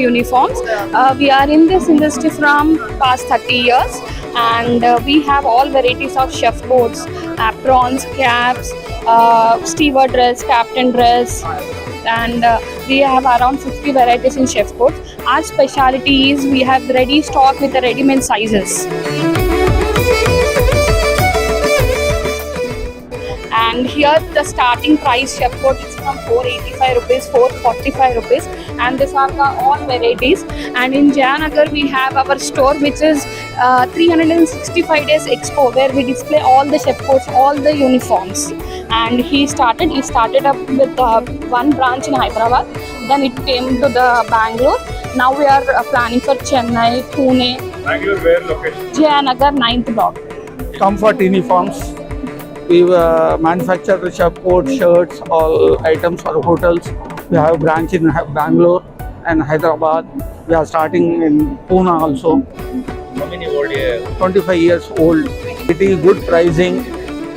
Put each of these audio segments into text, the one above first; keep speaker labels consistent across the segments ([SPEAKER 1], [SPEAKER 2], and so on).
[SPEAKER 1] uniforms. We are in this industry from past 30 years, and we have all varieties of chef coats, aprons, caps, steward dress, captain dress, and we have around 50 varieties in chef coats. Our specialty is we have ready stock with the ready-made sizes. And here the starting price chef coat is from 485 rupees, 445 rupees, and these are the all varieties. And in Jayanagar we have our store which is 365 days expo, where we display all the chef coats, all the uniforms. And he started up with one branch in Hyderabad, then it came to the Bangalore. Now we are planning for Chennai, Pune.
[SPEAKER 2] Bangalore where location?
[SPEAKER 1] Jayanagar 9th block.
[SPEAKER 3] Comfort uniforms. We manufacture chef coats, shirts, all items for hotels. We have a branch in Bangalore and Hyderabad. We are starting in Pune also.
[SPEAKER 2] How many old years?
[SPEAKER 3] 25 years old. It is good pricing.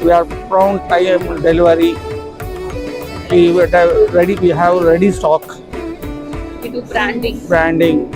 [SPEAKER 3] We are prompt time delivery. We have ready stock.
[SPEAKER 1] We do branding.
[SPEAKER 3] Branding.